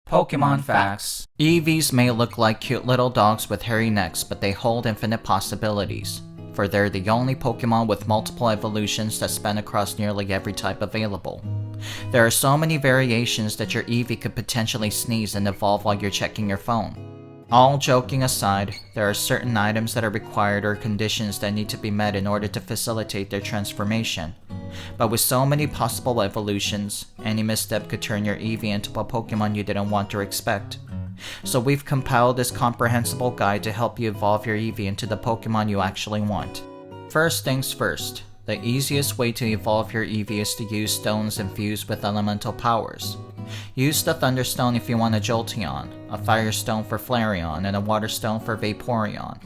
Pokemon Facts. Eevees may look like cute little dogs with hairy necks, but they hold infinite possibilities, for they're the only Pokemon with multiple evolutions that span across nearly every type available. There are so many variations that your Eevee could potentially sneeze and evolve while you're checking your phone. All joking aside, there are certain items that are required or conditions that need to be met in order to facilitate their transformation. But with so many possible evolutions, any misstep could turn your Eevee into a Pokemon you didn't want or expect. So we've compiled this comprehensible guide to help you evolve your Eevee into the Pokemon you actually want. First things first, the easiest way to evolve your Eevee is to use stones infused with elemental powers. Use the Thunderstone if you want a Jolteon, a Fire Stone for Flareon, and a Water Stone for Vaporeon.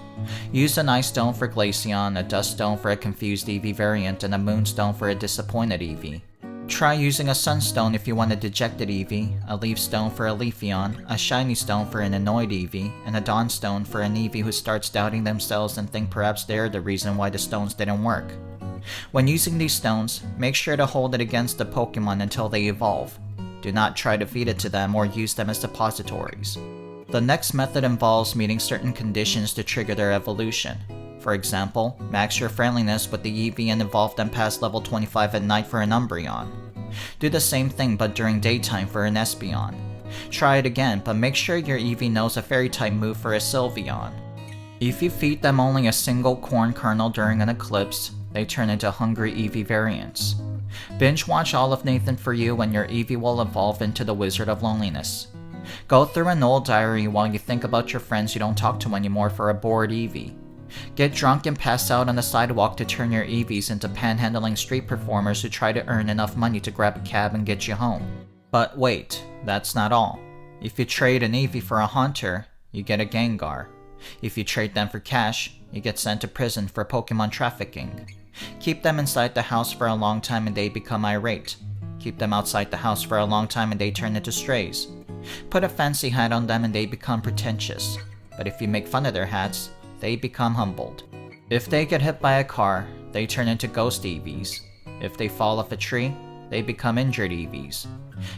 Use an Ice Stone for Glaceon, a Dust Stone for a confused Eevee variant, and a Moonstone for a disappointed Eevee. Try using a Sunstone if you want a dejected Eevee, a Leaf Stone for a Leafeon, a Shiny Stone for an annoyed Eevee, and a Dawn Stone for an Eevee who starts doubting themselves and think perhaps they're the reason why the stones didn't work. When using these stones, make sure to hold it against the Pokemon until they evolve. Do not try to feed it to them or use them as depositories. The next method involves meeting certain conditions to trigger their evolution. For example, max your friendliness with the Eevee and evolve them past level 25 at night for an Umbreon. Do the same thing but during daytime for an Espeon. Try it again, but make sure your Eevee knows a fairy type move for a Sylveon. If you feed them only a single corn kernel during an eclipse, they turn into hungry Eevee variants. Binge watch all of Nathan for You and your Eevee will evolve into the Wizard of Loneliness. Go through an old diary while you think about your friends you don't talk to anymore for a bored Eevee. Get drunk and pass out on the sidewalk to turn your Eevees into panhandling street performers who try to earn enough money to grab a cab and get you home. But wait, that's not all. If you trade an Eevee for a Haunter, you get a Gengar. If you trade them for cash, you get sent to prison for Pokemon trafficking. Keep them inside the house for a long time and they become irate. Keep them outside the house for a long time and they turn into strays. Put a fancy hat on them and they become pretentious. But if you make fun of their hats, they become humbled. If they get hit by a car, they turn into ghost Eevees. If they fall off a tree, they become injured Eevees.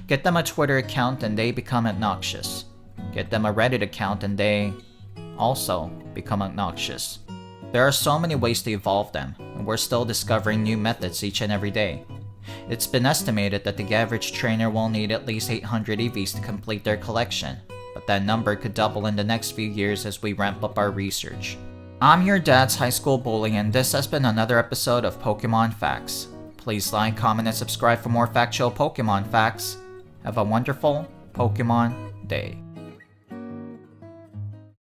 Get them a Twitter account and they become obnoxious. Get them a Reddit account and they also become obnoxious. There are so many ways to evolve them, and we're still discovering new methods each and every day. It's been estimated that the average trainer will need at least 800 Eevees to complete their collection, but that number could double in the next few years as we ramp up our research. I'm your dad's high school bully, and this has been another episode of Pokemon Facts. Please like, comment, and subscribe for more factual Pokemon facts. Have a wonderful Pokemon day.